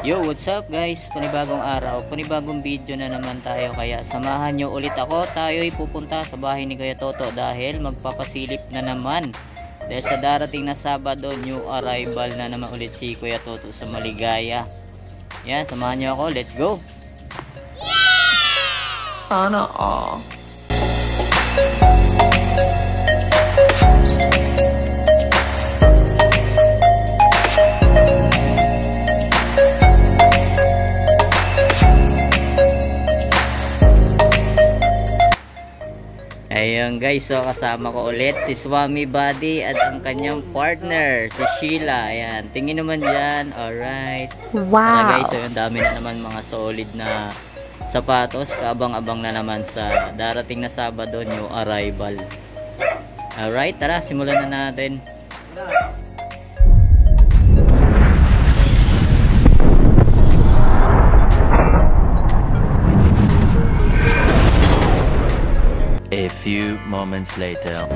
Yo, what's up guys? Panibagong araw, panibagong video na naman tayo. Kaya samahan nyo ulit ako. Tayo'y pupunta sa bahay ni Kuya Toto dahil magpapasilip na naman. Dahil sa darating na Sabado, new arrival na naman ulit si Kuya Toto sa Maligaya. Yan, samahan nyo ako. Let's go! Yeah! Sana all. Ayun guys, so kasama ko ulit si Swami Buddy at ang kanyang partner, si Sheila. Ayan, tingin naman dyan. Alright. Wow. Guys, so yung dami na naman mga solid na sapatos. Kaabang-abang na naman sa darating na Sabado, new arrival. Alright, tara, simulan na natin. A few moments later.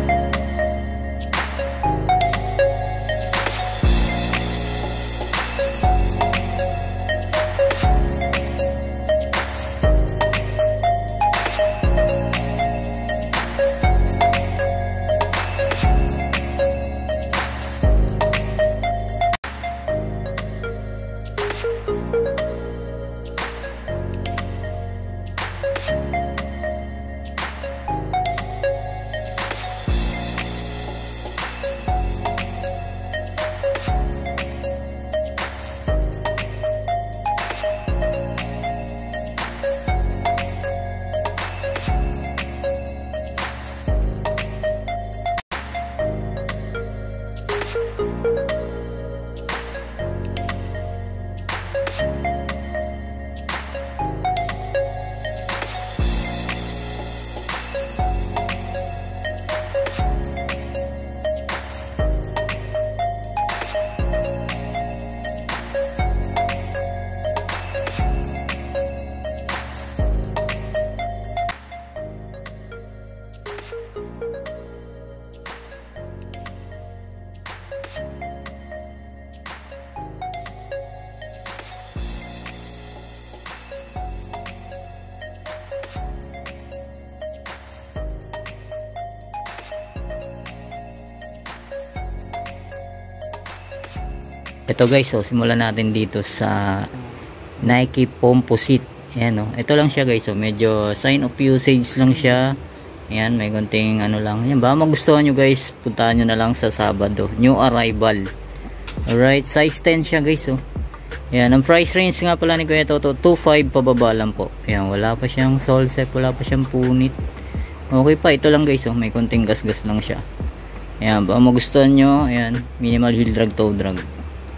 Ito guys, so simulan natin dito sa Nike Composite. Ayan, no? Ito lang siya guys, so medyo sign of usage lang siya. Ayan, may konting ano lang. Ayan, baka magustuhan nyo guys, puntahan nyo na lang sa Sabado, new arrival. Alright, size 10 siya guys. So ayan, ang price range nga pala ni Kuya Toto, 2.5 pababa lang po. Ayan, wala pa siyang sole set, wala pa siyang punit. Okay pa, ito lang guys, so may konting gas-gas lang siya. Ayan, baka magustuhan nyo. Ayan, minimal heel drag, toe drag.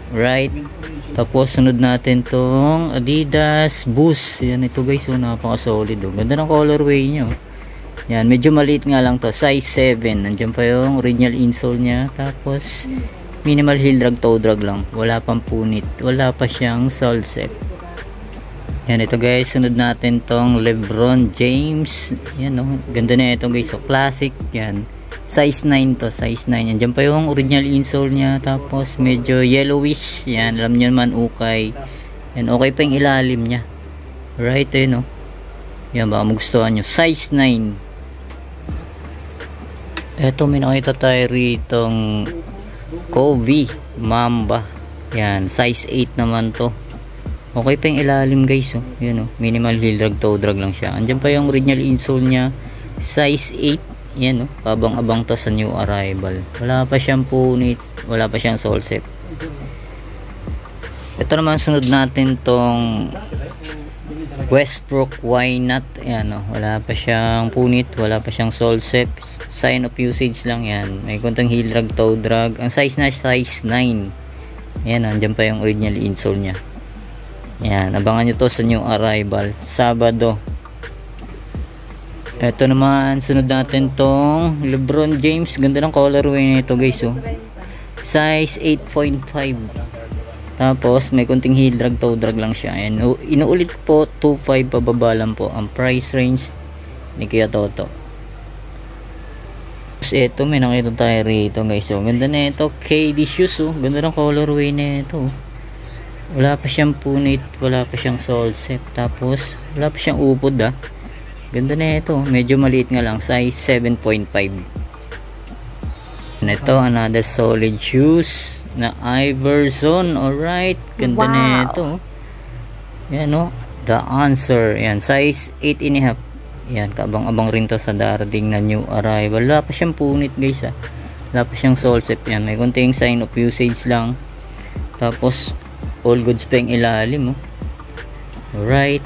Right, tapos sunod natin tong Adidas Boost. Yan, ito guys, so napaka solid, oh. Ganda ng colorway nyo. Yan, medyo maliit nga lang to, size 7. Nandiyan pa yung original insole nya. Tapos minimal heel drag, toe drag lang, wala pang punit, wala pa siyang sole set. Yan, ito guys, sunod natin tong LeBron James. Yan, oh, ganda na ito guys, so classic. Yan, size 9 to, size 9. Yan, dyan pa yung original insole nya. Tapos medyo yellowish. Yan, alam nyo naman, ukay. Yan, okay pa yung ilalim nya. Right, eh, no? Yan, baka magustuhan nyo. Size 9. Eto, may nakita tayo ritong Kobe Mamba. Yan, size 8 naman to. Okay pa yung ilalim guys, oh. Yan, oh, minimal heel drag, toe drag lang siya. Andyan pa yung original insole nya, size 8. Yan, no, kabang-abang to sa new arrival. Wala pa siyang punit, wala pa siyang sole set. Ito naman, sunod natin tong Westbrook Why Not. Yan, no, wala pa siyang punit, wala pa siyang sole set, sign of usage lang. Yan, may konting heel drag, toe drag. Ang size na, size 9. Yan, andyan pa yung original insole nya. Yan, abangan nyo to sa new arrival, Sabado. Ito naman, sunod natin tong LeBron James. Ganda ng colorway nito guys, oh. Size 8.5. Tapos may kunting heel drag, toe drag lang siya. And inuulit po, 2.5 pababa lang po ang price range ni Kuya Toto. Tapos ito, may nakita tayo rito guys, oh. Ganda na ito, KD shoes, oh. Ganda ng colorway na ito, oh. Wala pa siyang punit, wala pa siyang sole set, tapos wala pa siyang upod ah. Ganda na ito, medyo maliit nga lang, size 7.5. Ito, another solid shoes na Iverson. Alright, ganda na ito. Yan o, The Answer. Yan, size 8.5. Yan, kaabang-abang rin to sa darating na new arrival. Wala pa siyang punit guys ah. Wala pa siyang sole set. Yan, may konting sign of usage lang. Tapos all goods pa yung ilalim oh. Alright.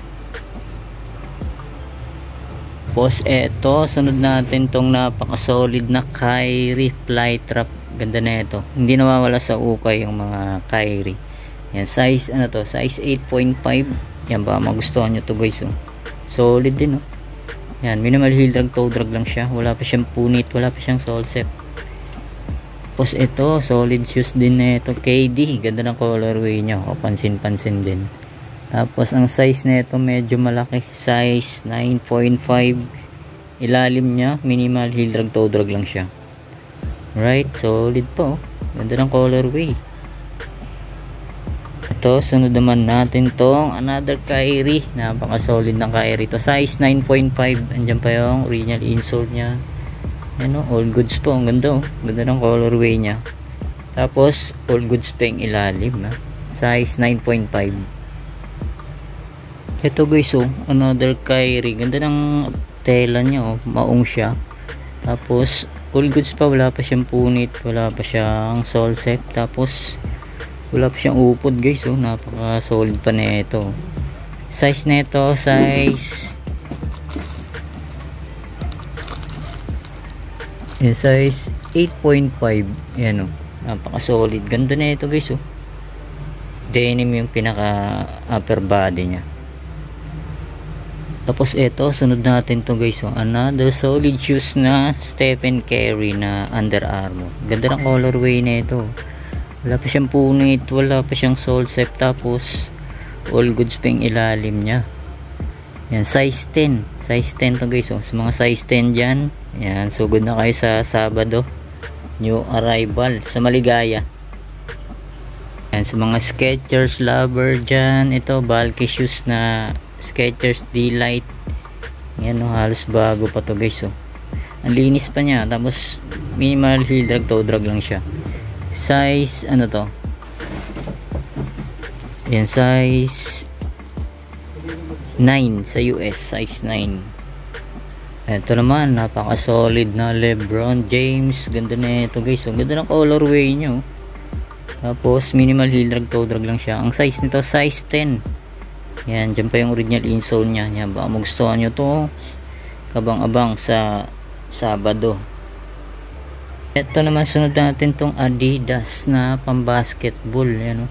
Tapos eto, sunod natin tong napaka-solid na Kyrie Flytrap. Ganda na ito. Hindi nawawala sa ukay yung mga Kyrie. Yan, size ano to? Size 8.5. Yan, ba magustuhan nyo to guys oh. Solid din oh. Yan, minimal heel drag, toe drag lang siya. Wala pa siyang punit, wala pa siyang sole set. Tapos ito, solid shoes din na ito. KD, ganda ng colorway niya. O, pansin-pansin din. Tapos ang size na ito medyo malaki. Size 9.5. Ilalim niya, minimal heel drag, toe drag lang siya. Right, solid po. Ganda ng colorway. Ito, sunod naman natin tong another Kyrie. Napaka-solid ng Kyrie to. Size 9.5. Andiyan pa yung original insole niya. Ano, all goods po. Ang ganda oh. Ganda ng colorway niya. Tapos, all goods pa yung ilalim. Ha? Size 9.5. Ito guys oh. Another Kyrie. Ganda ng tela niya oh. Maong siya. Tapos, all goods pa. Wala pa siyang punit. Wala pa siyang sole set. Tapos, wala pa siyang upod guys oh. Napaka solid pa na ito. Size na ito. Size 8.5. Ayan o. Napaka solid. Ganda na ito guys o. Denim yung pinaka upper body nya. Tapos ito, sunod natin to guys o. Another solid shoes na Stephen Curry na Under Armour. Ganda ng colorway na ito. Wala pa siyang punit. Wala pa siyang sole set. Tapos all goods pa yung ilalim nya. Yan, size 10. Size 10 to guys o. Sa mga size 10 dyan, yan, sugod na kayo sa Sabado. New arrival sa Maligaya. Yan, sa mga Skechers lover dyan, ito, bulky shoes na Skechers D-Lite. Yan o, halos bago pa to guys o. Ang linis pa niya. Tapos, minimal heel drag, toe drag lang siya. Size, ano to? Yan, size 9 sa US, size 9. Ito naman, napaka solid na LeBron James. Ganda na ito guys. Ang ganda ng colorway nyo. Tapos minimal heel drag, toe drag lang siya. Ang size nito, size 10. Yan, dyan pa yung original insole nya. Yan, baka magustuhan nyo to. Kabang-abang sa Sabado. Ito naman, sunod natin tong Adidas na pang-basketball. Yan o.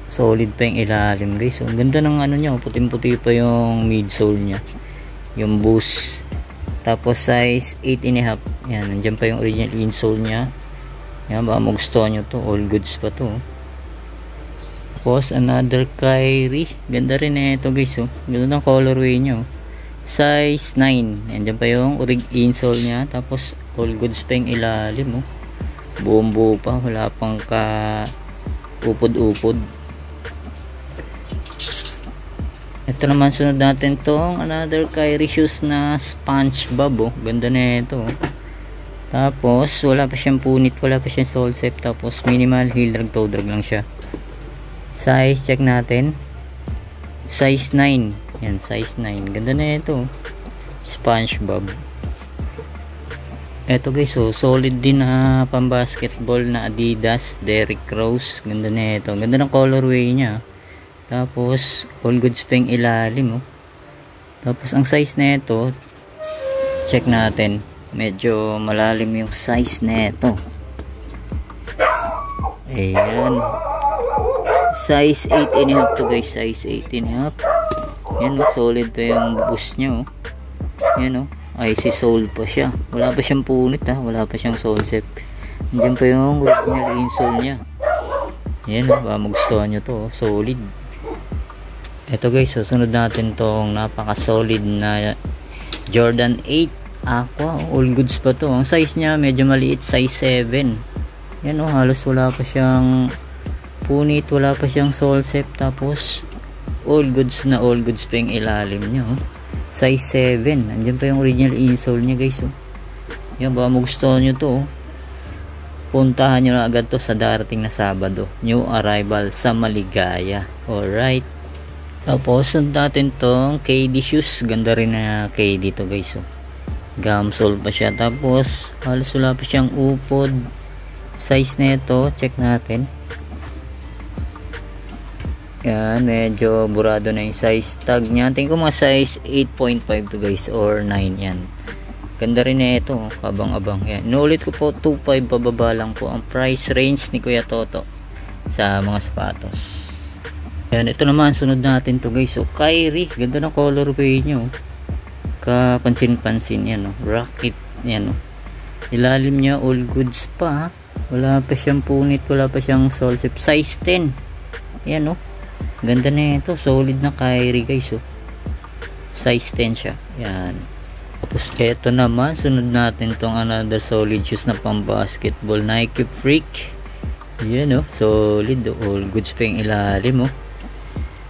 Solid pa yung ilalim guys. Ang ganda ng ano nya. Puting-puti pa yung midsole nya. Yung boost. Tapos size 8.5. Yan, nandiyan pa yung original insole nya. Yan, baka magustuhan nyo to. All goods pa to. Tapos another Kyrie. Ganda rin na ito guys oh. Ganda ng colorway nyo. Size 9. Nandiyan pa yung original insole nya. Tapos all goods pa yung ilalim oh. Buong buo pa. Wala pang ka upod-upod. Ito naman, sunod natin tong another Kyrie shoes na SpongeBob oh. Ganda na ito oh. Tapos wala pa siyang punit, wala pa siyang sole set. Tapos minimal heel drag, toe drag lang siya. Size check natin. Size 9. Yan, size 9. Ganda na ito oh. SpongeBob. Ito guys oh, solid din na pang basketball na Adidas Derrick Rose. Ganda na ito. Ganda ng colorway niya. Tapos all goods pa yung ilalim oh. Tapos ang size na ito, check natin. Medyo malalim yung size na ito. Ayan, size 8.5 to guys. Size 8.5. Yan oh, solid pa yung boost nya oh. Yan oh, icy sole pa siya. Wala pa siyang punit ha. Wala pa siyang sole set. Nandiyan pa yung original insole nya. Yan oh, baka magustuhan nyo to oh. Solid. Ito guys, susunod natin tong napaka-solid na Jordan 8 Aqua. All goods pa to. Ang size niya medyo maliit, size 7. Yan oh, halos wala pa siyang punit, wala pa siyang sole set. Tapos all goods na all goods pa yung ilalim niya, oh. Size 7, andyan pa yung original insole niya, guys, oh. Yan, baka magustuhan nyo to, oh. Puntahan nyo na agad to sa darating na Sabado, new arrival sa Maligaya. Alright, tapos natin tong KD shoes. Ganda rin na KD to, guys, oh. Gamsole pa siya, tapos halos wala pa siyang upod. Size na ito, check natin. Yan, medyo burado na yung size tag niya. Tingin ko mga size 8.5 to, guys, or 9 yan. Ganda rin na ito, kabang-abang. Yan, inulit ko po, 2.5 pababa lang po ang price range ni Kuya Toto sa mga sapatos. Yan, ito naman, sunod natin to, guys. So, Kyrie, ganda ng colorway nyo. Kapansin-pansin yan, oh. Rocket yan, oh. Ilalim niya all goods pa, wala pa siyang punit, wala pa siyang sole set. Size 10 yan, oh. Ganda na ito, solid na Kyrie, guys, oh. Size 10 siya, yan. Tapos ito naman, sunod natin tong another solid shoes na pang basketball, Nike Freak. Yan, oh, solid, oh. All goods pa yung ilalim, oh.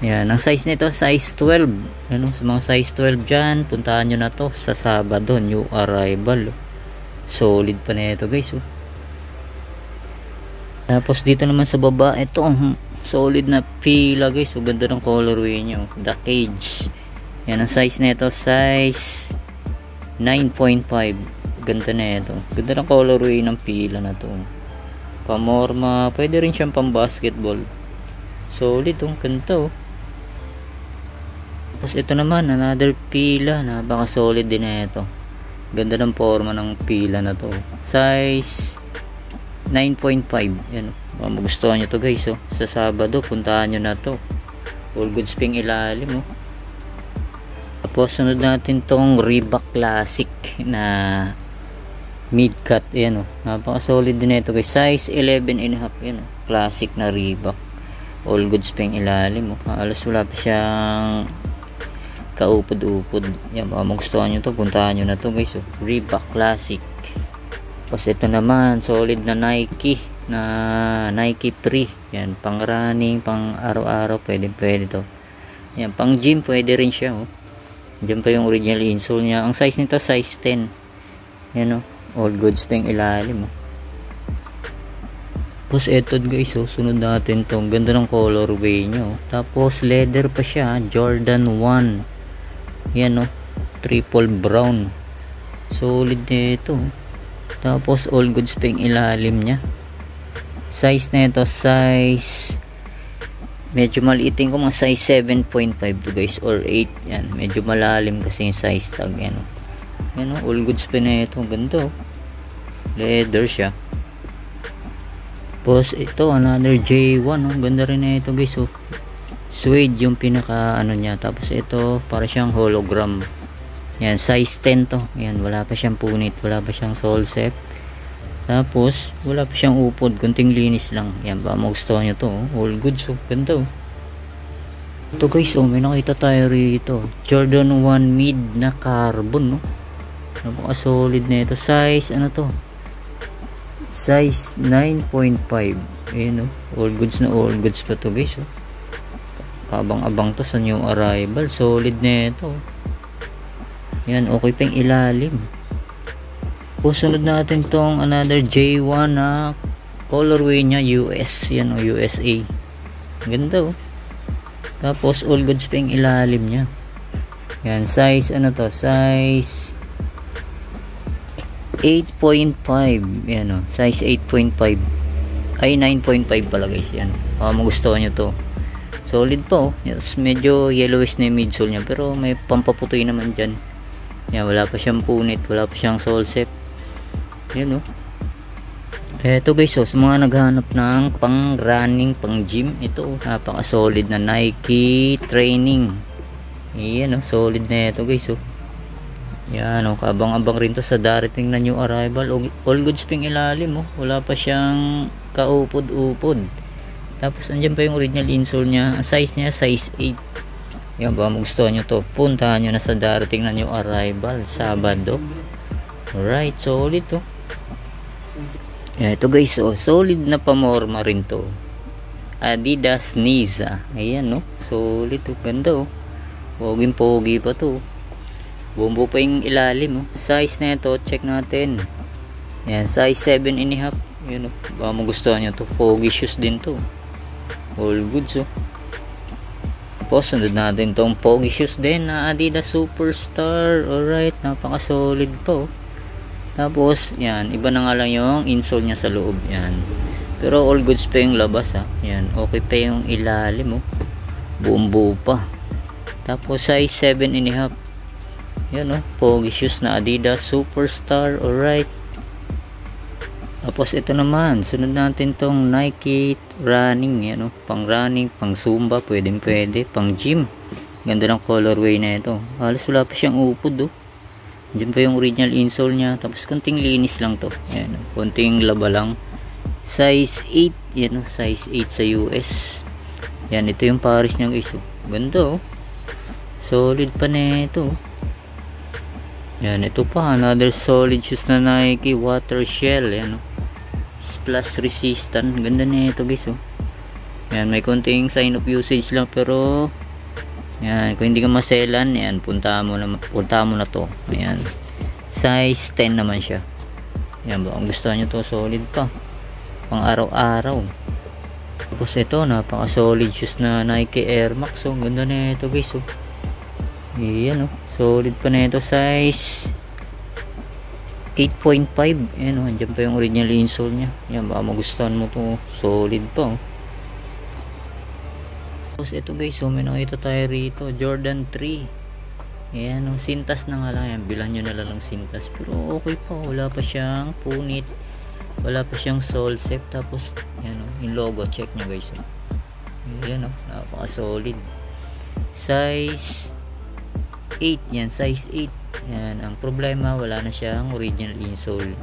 Yan, ang size nito size 12. Ano, sa mga size 12 dyan, puntahan nyo na to sa Sabado, new arrival, oh. Solid pa na ito, guys, oh. Tapos dito naman sa baba, ito solid na pila, guys, oh. Ganda ng colorway nyo, The Cage. Yan, ang size nito size 9.5. Ganda na ito, ganda ng colorway ng pila na to. Pamorma, pwede rin siyang pang basketball. Solid, oh, ganda, oh. Tapos ito naman, another pila na baka solid din na ito. Ganda ng forma ng pila na to. Size 9.5. Yan, oh. Magustuhan nyo to, guys, oh. Sa Sabado, puntahan nyo na to. All goods ping ilalim, oh. Tapos sunod natin tong Reebok Classic na mid-cut. Yan, oh. Napaka solid din na ito, guys. Size 11.5. Yan, oh. Classic na Reebok. All goods ping ilalim, oh. Halos wala pa siyang kaupod-upod. Yan, baka magustuhan nyo to, puntahan nyo na to, guys, oh. Reebok Classic. Tapos ito naman, solid na Nike na Nike Free. Yan, pang running, pang araw-araw, pwede to. Yan, pang gym pwede rin siya, oh. Diyan pa yung original insole niya. Ang size nito size 10. Yan, oh. All goods pa yung ilalim, oh. Tapos ito, guys, oh, sunod natin to. Ganda ng colorway nyo. Tapos leather pa siya, Jordan 1. Yan, oh, triple brown. Solid na ito. Tapos all goods pa yung ilalim nya. Size na ito size medyo maliitin ko, mga size 7.5 to, guys, or 8. Yan, medyo malalim kasi yung size tag. Yan, oh. Yan, oh, all goods pa na ito. Ganda, oh. Leather siya. Tapos ito, another J1, oh. Ganda rin na ito, guys, oh. Suede yung pinaka ano niya. Tapos ito, para siyang hologram. Yan, size 10 to. Yan, wala pa siyang punit, wala pa siyang sole set. Tapos wala pa siyang upod, kunting linis lang. Yan, baka magustuhan nyo to, oh. All goods, oh. Ganda, oh. Ito, guys, oh, may nakita tayo rito, Jordan 1 mid na carbon, no. Napaka solid na ito. Size ano to, size 9.5. Ayan, oh. All goods na all goods pa to, guys, oh. Kabang-abang to sa new arrival. Solid na ito. Yan, okay pa yung ilalim. Sunod natin tong another J1 na colorway nya US. Yan, o, USA. Ganda, oh. Tapos all goods pa yung ilalim nya. Yan, size ano to, size 8.5. Yan, o, size 8.5. Ay 9.5 pala, guys. Yan, magustuhan nyo to. Solid po, yes, medyo yellowish na yung midsole nya, pero may pampaputoy naman dyan. Yan, wala pa siyang punit, wala pa siyang sole set. Yan, oh. Eto, guys, oh, sa mga naghahanap ng pang running, pang gym, ito, oh, napaka solid na Nike training. Yan, oh, solid na ito, guys, oh. Yan, oh, kabang-abang rin to sa darating na new arrival. All goods ping ilalim, oh. Wala pa siyang kaupod-upod. Tapos andyan pa yung original insole nya. Ang size nya size 8. Yan, ba magustuhan nyo to, puntahan nyo na sa darating na new arrival Sabado. Alright, solid to. Yan, ito, guys, oh, solid na pamorma rin to. Adidas Niza. Ayan, no? Solid, oh. Ganda, oh. Poging-pogi pa to. Bumbo pa yung ilalim, oh. Size na ito, check natin. Ayan, size 7.5. Ayan, oh. Baka magustuhan nyo to. Pogi shoes din to. All goods, oh. Tapos, sunod natin tong pogi shoes din na Adidas Superstar. Alright, napaka-solid po. Tapos, yan, iba na nga lang yung insole niya sa loob. Yan. Pero all goods pa yung labas, ha. Yan, okay pa yung ilalim, oh. Buong buo pa. Tapos, size 7.5. Yan, oh. Pogi shoes na Adidas Superstar. Alright. Tapos ito naman, sunod natin tong Nike running, ano, pang running, pang zumba, pwede, pang gym. Ganda ng colorway na ito. Halos wala pa siyang upod, oh. Diyan pa yung original insole niya. Tapos konting linis lang to. Ayan, konting laba lang. Size 8, yan, oh, size 8 sa US. Yan, ito yung pares niya, guys, oh. Ganda, oh. Solid pa na ito, oh. Yan, ito pa, another solid shoes na Nike water shell, yan, oh. Splash resistant, ganda na ito, guys, oh. Yan, may konting sign of usage lang, pero yan, kung hindi ka maselan, yan, punta mo na to. Ayan, size 10 naman siya. Yan, ba, ang gusto nyo to, solid pa, pang araw-araw. Tapos ito, napaka solid shoes na Nike Air Max, oh. Ganda na ito, guys, oh. Yan, oh, solid pa na ito, size 8.5. Ayan, oh, andyan pa yung original insole nya. Yan, baka magustuhan mo to, solid pa, oh. Tapos ito, guys, oh, may nakita tayo rito, Jordan 3. Ayan, oh, sintas na nga lang yan, bilan nyo na lang sintas, pero okay pa, wala pa siyang punit, wala pa siyang sole set. Tapos yan, oh, yung logo, check nyo, guys, oh. Ayan, oh, napaka solid. Size 8, yan, size 8. Yan, ang problema, wala na siyang original insole,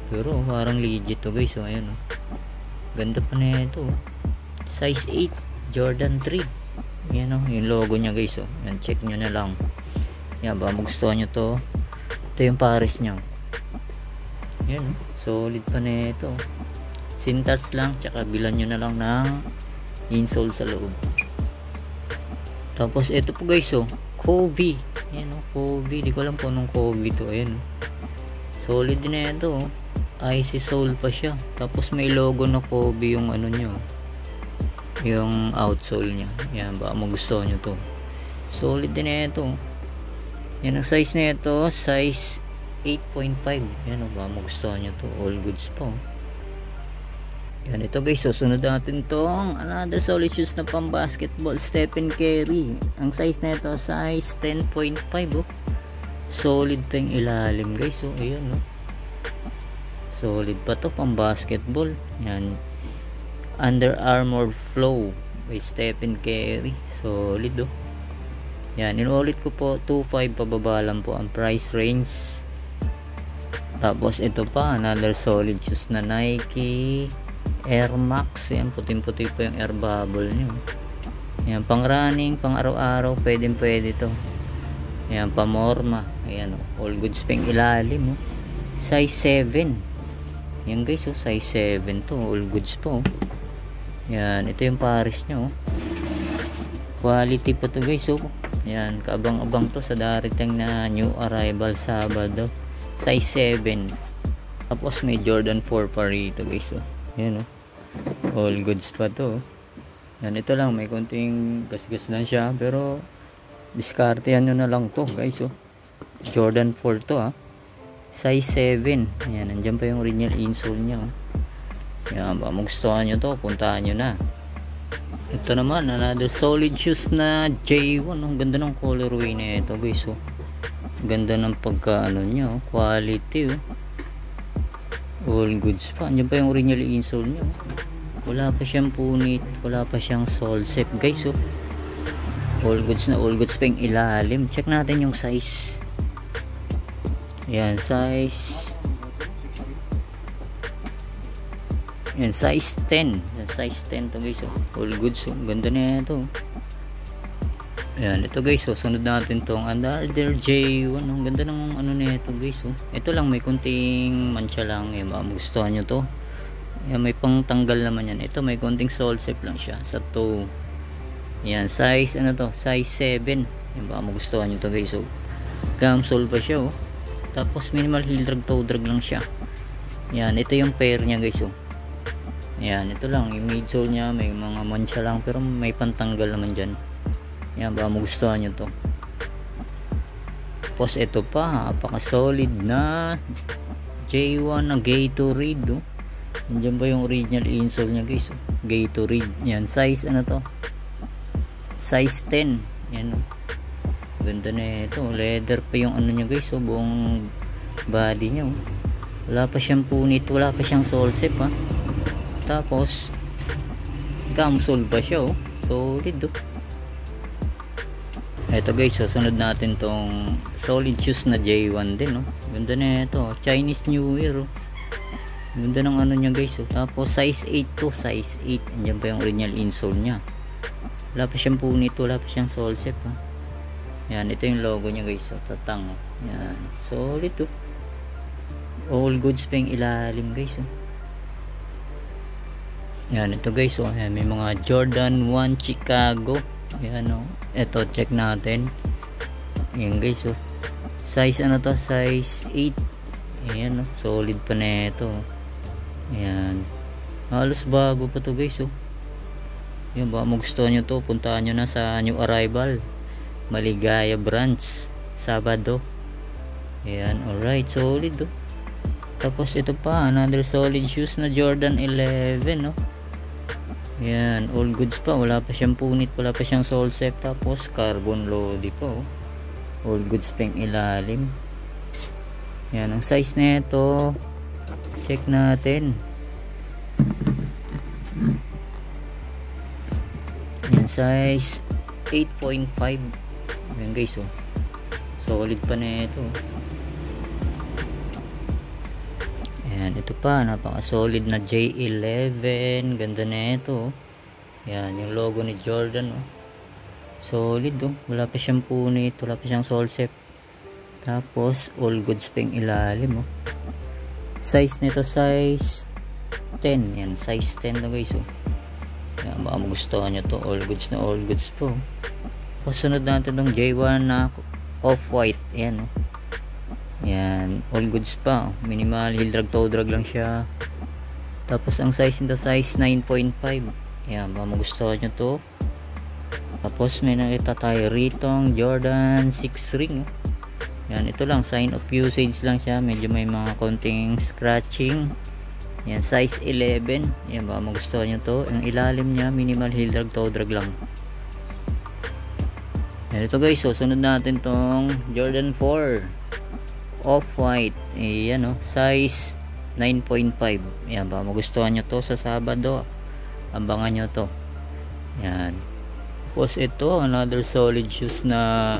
pero parang legit to, guys, oh. Ayan, oh, ganda pa na ito, oh. Size 8, Jordan 3. Yan, oh, yung logo nya, guys, oh. Yan, check nyo na lang. Yan, baka magustuhan nyo to. Ito yung pares nya. Yan, oh, solid pa na ito. Sintas lang, tsaka bilan nyo na lang ng insole sa loob. Tapos ito po, guys, oh, Kobe. Yan, oh, Kobe, di ko alam po nung Kobe to. Ayan, oh, solid din na ito, oh. Icy sole pa siya. Tapos may logo na Kobe yung ano nyo, yung outsole nya. Yan, baka magustuhan nyo to, solid din na ito. Yan, ang size na ito, size 8.5. Yan, baka magustuhan nyo to, all goods po. Yan, ito, guys, so sunod natin tong another solid shoes na pang basketball, Stephen Curry. Ang size na ito, size 10.5, oh. Solid pa yung ilalim, guys, oh. Ayan, oh, solid pa to, pang basketball. Yan, Under Armour Flow by Stephen Curry, solid, oh. Yan, inulit ko po, 2.5 pababa lang po ang price range. Tapos ito pa, another solid shoes na Nike Air Max. Yan, puting-puti po yung air bubble nyo. Yan, pang running, pang araw-araw, pwede to. Yan, pamorma. Ayan, oh, all goods pa yung ilalim, oh. Size 7. Yan, guys, oh, size 7 to, all goods po, oh. Yan, ito yung pares nyo, oh. Quality pa to, guys, oh. Yan, kaabang-abang to sa darating na new arrival Sabado. Size 7. Tapos may Jordan 4 pa rito, guys, oh. Yan, oh, all goods pa to, oh. Yan, ito lang, may konting gasgas lang siya, pero diskartehan nyo na lang to, guys, oh. Jordan 4 to, ah. Size 7. Yan, nandiyan pa yung original insole nya, oh. Yan, baka magustuhan nyo to, puntahan nyo na. Ito naman, another solid shoes na J1. Ang ganda ng colorway na ito, guys, oh. Ganda ng pagka ano nya, oh, quality, oh. All goods pa, andyan pa yung original insole nya, oh. Wala pa siyang punit, wala pa siyang sole set, guys, oh. All goods na all goods pa yung ilalim. Check natin yung size. Yan, size, yan, size 10. Yan, size 10 to, guys, oh. All goods, oh. Ganda na ito. Yan, ito, guys, oh. Sunod natin tong another J1. Ang ganda ng ano na ito, guys, oh. Ito lang, may kunting mancha lang. Yan, magustuhan nyo to. Yan, may pang tanggal naman yan. Ito may konting sole shape lang siya sa toe. Yan, size ano to, size 7. Yan, baka magustuhan nyo to guys. So gum sole pa siya oh. Tapos minimal heel drag, toe drag lang siya. Yan, ito yung pair niya guys oh. Yan, ito lang yung midsole niya, may mga mancha lang pero may pantanggal naman dyan. Yan, baka magustuhan nyo to. Tapos ito pa, napaka solid na J1 na Gatorade oh. Nandiyan ba yung original insole niya guys oh. Gatorade. Yan, size ano to, size 10. Yan oh. Ganda na ito, leather pa yung ano niya guys oh, buong body niya oh. Wala pa siyang punit, wala pa siyang sole shape ha. Tapos gum sole pa siya oh, solid oh. Eto guys, so sunod natin tong solid shoes na J1 din oh. Ganda na ito, Chinese New Year oh. Ganda ng ano niya guys oh. Tapos size 8 to, size 8. Andiyan pa yung original insole niya. Wala pa siyang punit, wala pa siyang sole shape ha. Yan, ito yung logo niya guys oh, tatang oh. Yan, solid oh. All goods pa yung ilalim guys oh. Yan, ito guys oh. Yan, may mga Jordan 1 Chicago. Yan oh. Ito, check natin. Yan guys oh. Size ano to, size 8. Ayan oh, solid pa na ito. Ayan, halos bago pa to guys oh. Yan, baka magustuhan nyo to, puntahan nyo na sa new arrival, Maligaya branch, Sabado. Ayan, alright, solid oh. Tapos ito pa, another solid shoes na Jordan 11 oh. Ayan, all goods pa, wala pa siyang punit, wala pa siyang sole shape. Tapos carbon lodi pa oh. All goods pa yung ilalim. Yan, ang size na ito, check natin. Yan, size 8.5. Yan guys oh, solid pa na ito. Yan, ito pa, napaka solid na J11. Ganda na ito oh. Yan, yung logo ni Jordan oh. Solid oh, wala pa siyang punit, wala pa siyang sole shape. Tapos all goods pa yung ilalim oh. Size nito, size 10. Yan, size 10 na guys oh. Yan, baka magustuhan nyo to, all goods na all goods po. Pasunod natin tong J1 na off-white. Yan oh. Yan, all goods pa oh. Minimal heel drag, toe drag lang siya. Tapos ang size nito, size 9.5. Yan, baka magustuhan nyo to. Tapos may nakita tayo ritong Jordan 6 ring oh. Yan, ito lang, sign of usage lang siya, medyo may mga konting scratching. Yan, size 11. Yan, baka magustuhan nyo to. Ang ilalim niya, minimal heel drag, toe drag lang. Yan, ito guys, so sunod natin tong Jordan 4 off-white. Yan oh, size 9.5. Yan, baka magustuhan nyo to sa Sabado. Abangan nyo to. Yan. Tapos ito, another solid shoes na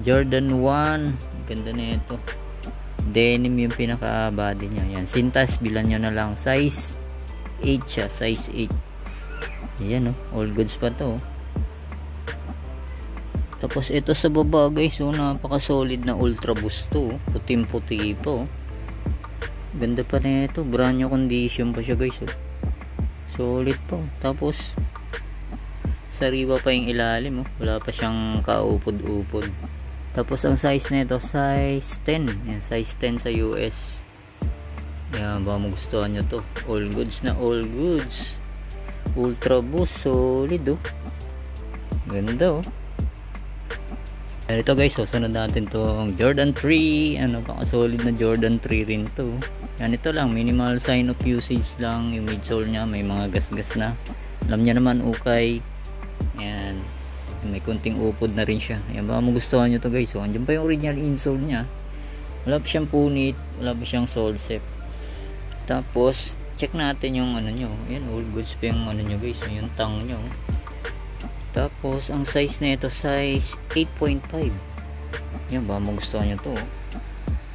Jordan 1. Ganda na ito, denim yung pinaka body niya. Yan, sintas, bilan nyo na lang, size 8 siya, size 8. Yan oh, all goods pa to oh. Tapos ito sa baba guys oh, napaka solid na ultra boost to oh. Puting puti po oh. Ganda pa na ito, brand new condition pa siya guys oh. Solid po. Tapos sariwa pa yung ilalim oh. Wala pa siyang kaupod-upod. Tapos ang size nito, size 10. Yan, size 10 sa US. Yan, baka magustuhan nyo to. All goods na all goods. Ultra boost, solid oh. Ganda oh. Ito guys, so sunod natin tong Jordan 3. Ano, baka solid na Jordan 3 rin to. Yan, ito lang, minimal sign of usage lang. Yung midsole nya may mga gasgas na. Alam niya naman, ukay. Yan, may kunting upod na rin siya. Yan, baka magustuhan nyo to guys. So andyan pa yung original insole nya. Wala pa siyang punit, wala pa siyang sole shape. Tapos check natin yung ano nyo. Yan, all goods pa yung ano nyo guys, yung tang nyo. Tapos ang size na ito, size 8.5. Yan, baka magustuhan nyo to.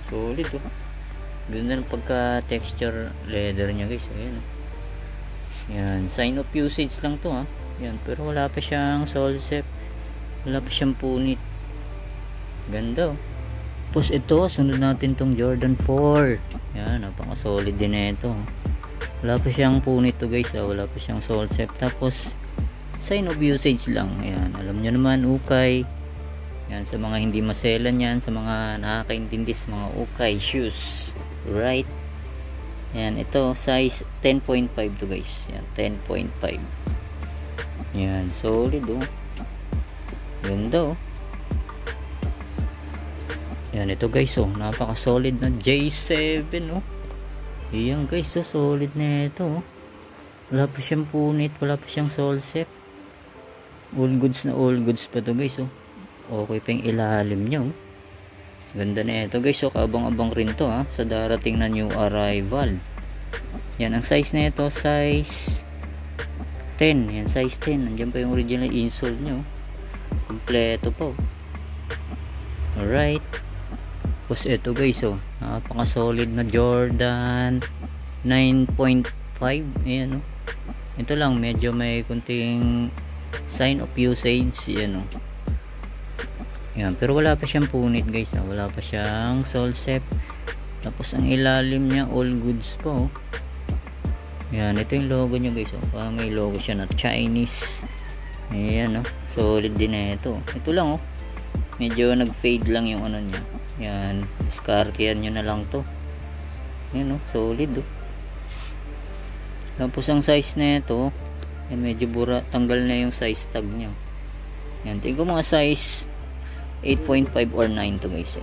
Solid oh. Ganda ng pagka texture leather nya guys. Ayan. Yan, sign of usage lang to ha. Yan, pero wala pa siyang sole shape, wala pa siyang punit. Ganda oh. Tapos ito, sunod natin tong Jordan 4. Yan, napaka solid din na ito. Wala pa siyang punit to guys, wala pa siyang sole set. Tapos sign of usage lang. Ayan, alam nyo naman, ukay. Yan, sa mga hindi maselan yan, sa mga nakakaintindi sa mga ukay shoes, right? Yan, ito size 10.5 to guys. Yan, 10.5. Yan, solid oh. Ganda oh. Yan, ito guys oh, napaka solid na J7 oh. Yan guys oh, solid na ito oh. Wala pa siyang punit, wala pa siyang sole set. All goods na all goods pa to guys oh. Okay pa yung ilalim niya oh. Ganda na ito guys oh, kabang-abang rin to ha, sa darating na new arrival. Yan, ang size na ito, size 10. Yan, size 10. Nandiyan pa yung original insole nyo. Kompleto po. Alright. Tapos ito guys oh, napaka solid na Jordan 9.5. Ayan oh. Ito lang, medyo may kunting sign of usage. Yan oh. Yan, pero wala pa siyang punit guys oh. Wala pa siyang sole set. Tapos ang ilalim niya all goods po oh. Yan, ito yung logo niya guys oh. Parang may logo siya na Chinese. Ayan oh, solid din na ito. Ito lang oh, medyo nag fade lang yung ano niya. Yan, discartean nyo na lang to. Yan oh, solid oh. Tapos ang size na ito, yan, medyo bura, tanggal na yung size tag niya. Yan, tingin ko mga size 8.5 or 9 to guys.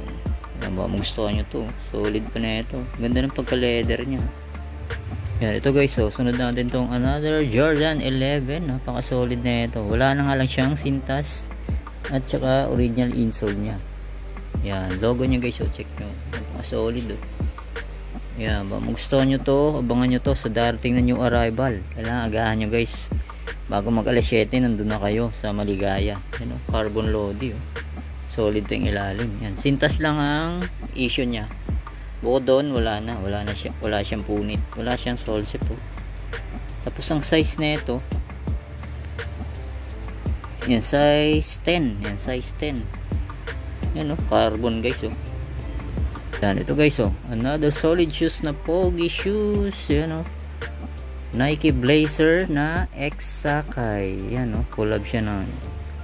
Yan, baka magustuhan nyo to. Solid pa na ito. Ganda ng pagka leather niya. Yan, ito guys oh, sunod natin tong another Jordan 11. Napaka solid na ito. Wala na nga lang siyang sintas at saka original insole niya. Yan, logo niya guys oh, check nyo. Napaka solid oh. Yan, baka magustuhan nyo to, abangan nyo to sa darating na new arrival. Kailangan agahan nyo guys, bago mag alas 7 nandun na kayo sa Maligaya. Yan oh, carbon lodi oh. Solid pa yung ilalim. Yan, sintas lang ang issue niya. Bukod doon, wala siyang punit, wala siyang sole set oh. Tapos ang size na ito, yan, size 10. Yan, size 10. Yan oh, carbon guys oh. Yan, ito guys oh, another solid shoes na pogi shoes. Yan oh, Nike Blazer na X Sakay. Yan oh, collab siya ng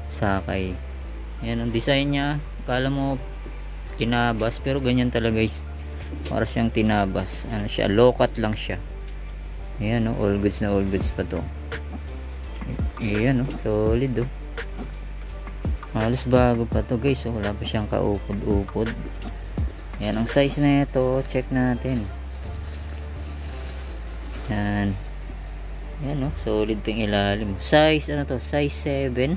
Sakay. Yan ang design niya, akala mo tinabas, pero ganyan talaga guys. Para siyang tinabas. Ano siya, low cut lang siya. Ayan oh, all goods na all goods pa to. Ayan oh, solid oh. Halos bago pa to guys oh, wala pa siyang kaupod-upod. Ayan, ang size na ito, check natin. Ayan. Ayan oh, solid pa yung ilalim. Size ano to, size 7.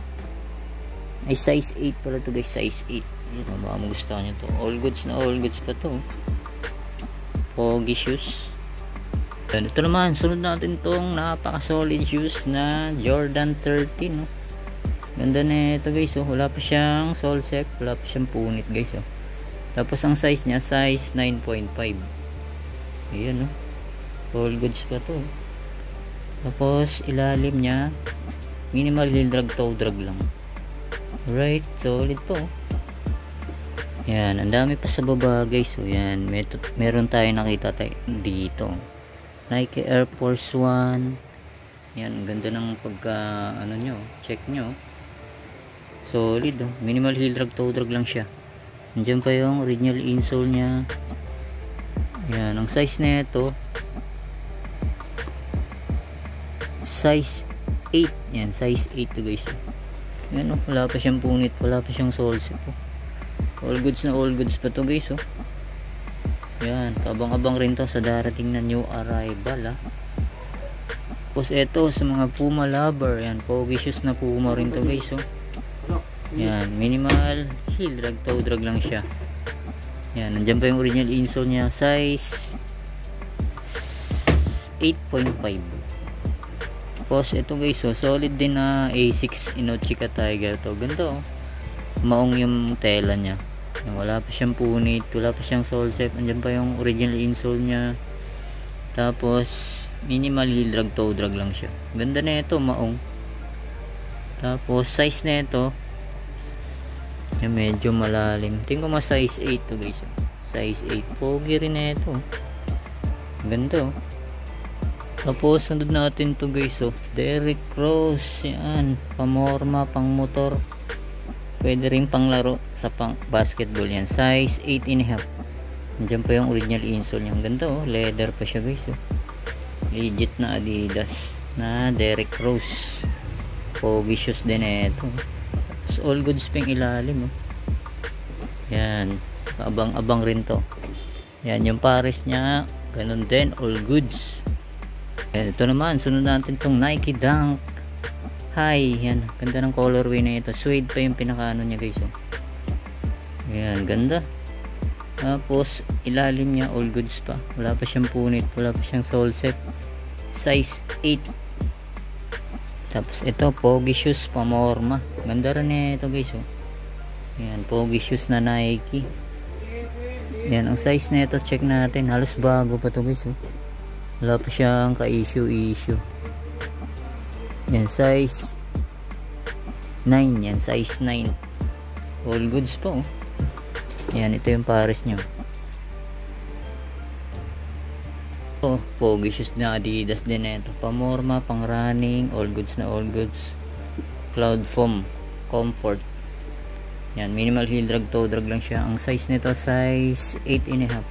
Ay, size 8 pala to guys, size 8. Ayan oh, baka magustuhan nyo to. All goods na all goods pa to. Pogi shoes. Yan, ito naman, sunod natin tong napaka solid shoes na Jordan 13 no? Ganda na ito guys oh. Wala pa siyang sole set, wala pa siyang punit guys oh. Tapos ang size niya, size 9.5. Ayan oh, all goods pa to. Tapos ilalim niya minimal heel drag, toe drag lang. Right, solid po oh. Yan, ang dami pa sa baba guys so yan, meron tayo nakita dito Nike Air Force 1. Yan, ganda ng pagka ano nyo, check nyo, solid oh. Minimal heel drag, toe drag lang siya. Nandiyan pa yung original insole nya. Yan, ang size na ito, size 8. Yan, size 8 to guys. Yan oh, wala pa siyang punit, wala pa siyang sole set oh. All goods na all goods pa to guys oh. Yan, kabang-abang rin to sa darating na new arrival ah. Tapos ito sa mga Puma lover, yan, pogi shoes na Puma rin to guys oh. Yan, minimal heel drag, toe drag lang siya. Yan, nandiyan pa yung original insole nya, size 8.5. Tapos ito guys oh, solid din na A6 Inochika Tiger to. Ganda oh, maong yung tela nya. Wala pa siyang punit, wala pa siyang sole set. Andiyan pa yung original insole nya. Tapos minimal heel drag, toe drag lang siya. Ganda na ito, maong. Tapos size na ito, yung medyo malalim. Tingin ko mga size 8 to guys. Size 8, pogi rin na ito. Ganda oh. Tapos sunod natin to guys, oh, Derrick Rose, yan, pamorma, pang motor, pwede rin pang laro sa pang basketball yan, size 8.5. Nandiyan pa yung original insole niya, ang ganda, oh, leather pa siya guys, oh. Legit na Adidas na Derrick Rose, pogi shoes din ito. Tapos all goods pa yung ilalim, oh. Yan, abang-abang rin to. Yan yung pares niya, ganun din, all goods. Ito naman, sunod natin tong Nike Dunk High. Yan, ganda ng colorway na ito. Suede pa yung pinakaano niya guys, oh. Yan, ganda. Tapos ilalim niya all goods pa. Wala pa siyang punit, wala pa siyang sole set. Size 8. Tapos ito, pogi shoes, pamorma. Ganda rin ito guys, oh. Yan, pogi shoes na Nike. Yan, ang size na ito, check natin. Halos bago pa to guys, oh. Wala pa siyang ka-issue. Yan, size 9. Yan, size 9. All goods po, oh. Yan, ito yung pares nyo. Oh, pogi shoes na Adidas din ito. Pamorma, pang running, all goods na all goods. Cloud foam, comfort. Yan, minimal heel drag, toe drag lang siya. Ang size nito, size 8.5.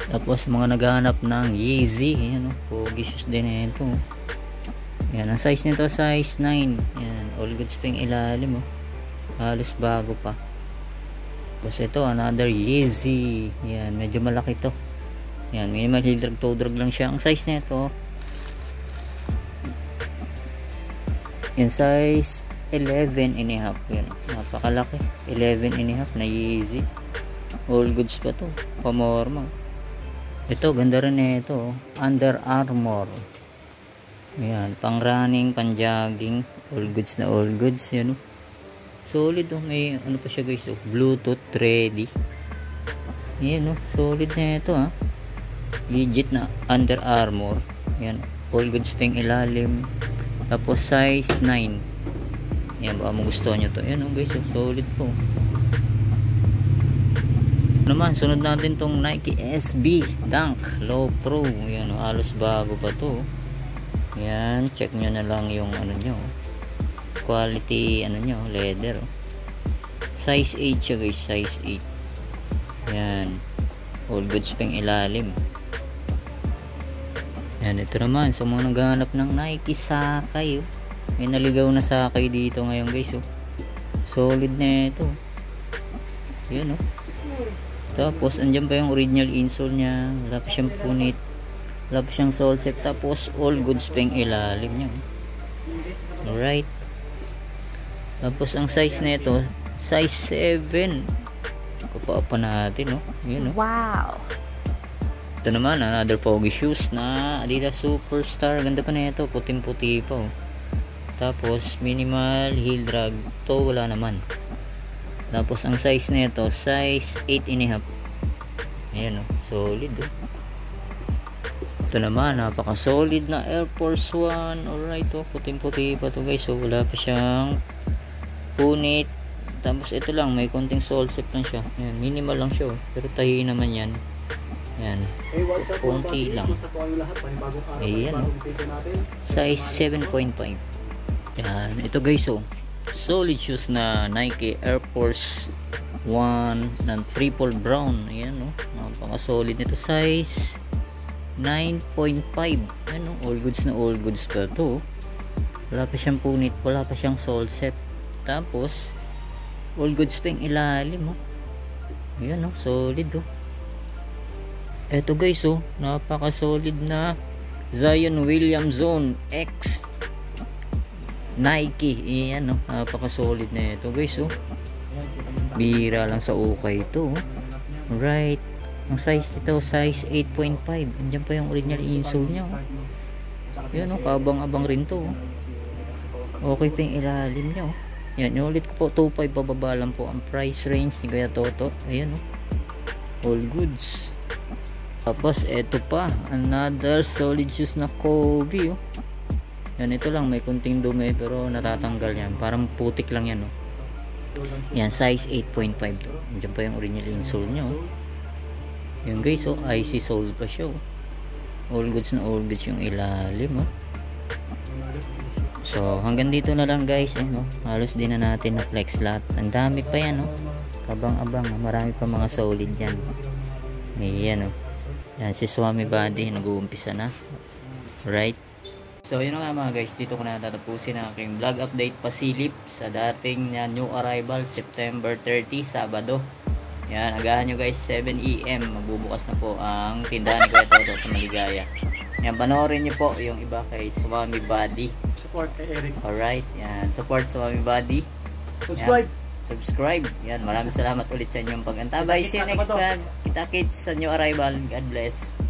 Tapos mga naghahanap ng Yeezy, yan, oh, pogi shoes din ito. Yan, ang size nito size 9. Yan, all goods pa yung ilalim, oh. Halos bago pa. Tapos ito, another Yeezy. Yan, medyo malaki to. Yan, minimal heel drag, toe drag lang siya. Ang size nito, yan, size 11.5. Yan, napakalaki. 11.5 na Yeezy. All goods pa to, pamorma. Ito, ganda rin ito, Under Armour. Ayan, pang running, pang jogging, all goods na all goods. Yan, oh. Solid, oh. May ano pa siya guys, oh, Bluetooth ready. Yan, oh. Solid na ito, ha. Legit na Under Armour. Yan, all goods pang ilalim. Tapos size 9. Yan, baka magustuhan nyo to. Yan, oh guys, oh. Solid po. Naman, sunod natin tong Nike SB Dunk Low Pro. Yan, oh, halos bago pa to. Yan, check nyo na lang yung ano nyo, quality ano nyo, leather, oh. Size 8 siya guys, size 8. Yan, all goods pang ilalim. Yan, ito naman sa mga naghahanap ng Nike Sakay, oh. May naligaw na Sakay dito ngayon guys, oh. Solid na ito. Yan, oh. Tapos andyan pa yung original insole niya, wala pa siyang punit, wala pa siyang sole set. Tapos all goods pa yung ilalim niya. Alright. Tapos ang size nito, size 7. Kapapa pa natin, oh. Yun, oh. Wow. Ito naman, another pogi shoes na Adidas Superstar. Ganda pa na ito, puting-puti pa, oh. Tapos minimal heel drag, toe wala naman. Tapos ang size nito, size 8.5. Ayan, oh, solid, oh. Ito naman, napaka solid na Air Force 1. Alright, oh, puting-puti pa to guys, so wala pa siyang punit. Tapos ito lang, may konting sole set lang siya. Ayan, minimal lang siya, oh. Pero tahi naman yan. Ayan, konti lang. Ayan, oh. Size 7.5. Ayan, ito guys, oh, solid shoes na Nike Air Force 1 ng triple brown. Ayan, oh, napaka solid nito. Size 9.5. Ayan, oh, all goods na all goods pa to. Wala pa siyang punit, wala pa siyang sole set. Tapos all goods pa yung ilalim, oh. Ayan, oh, solid, oh. Eto guys, oh, napaka solid na Zion Williamson X Nike. Ayan, no, napaka solid na ito guys, oh. Bira lang sa ukay ito, oh. Right, ang size nito size 8.5. Andiyan pa yung original insole nya, oh. Yan, oh, kabang-abang rin to, oh. Okay pa yung ilalim nya, oh. Yan, ulit ko po, 2.5 bababa lang po ang price range ni Kuya Toto. Ayan, oh, all goods. Tapos eto pa, another solid shoes na Kobe, oh. Yan, ito lang, may kunting dumi pero natatanggal yan, parang putik lang yan, oh. Yan, size 8.5 to. Diyan pa yung original insole nya, oh. Yan guys, oh, icy sole pa siya, oh. all goods na all goods yung ilalim, oh. So hanggang dito na lang guys, oh. Halos din na natin na flex lahat. Ang dami pa yan, oh. Kabang-abang, oh. Marami pa mga solid yan. Ayan, oh. Yan si Swami Body, nag-uumpisa na. Right. So yun nga mga guys, dito ko na tatapusin ang aking vlog update pasilip sa dating new arrival September 30, Sabado. Yan, agahan nyo guys, 7 AM magbubukas na po ang tindahan ni Kuya Toto sa Maligaya. Yan, panoorin nyo po yung iba kay Swami Body. Support kay Eric. Alright, yan, support Swami Body. Subscribe. Yan, subscribe. Yan, maraming salamat ulit sa inyong pag-antabay. See you next time. Kita-kits sa new arrival. God bless.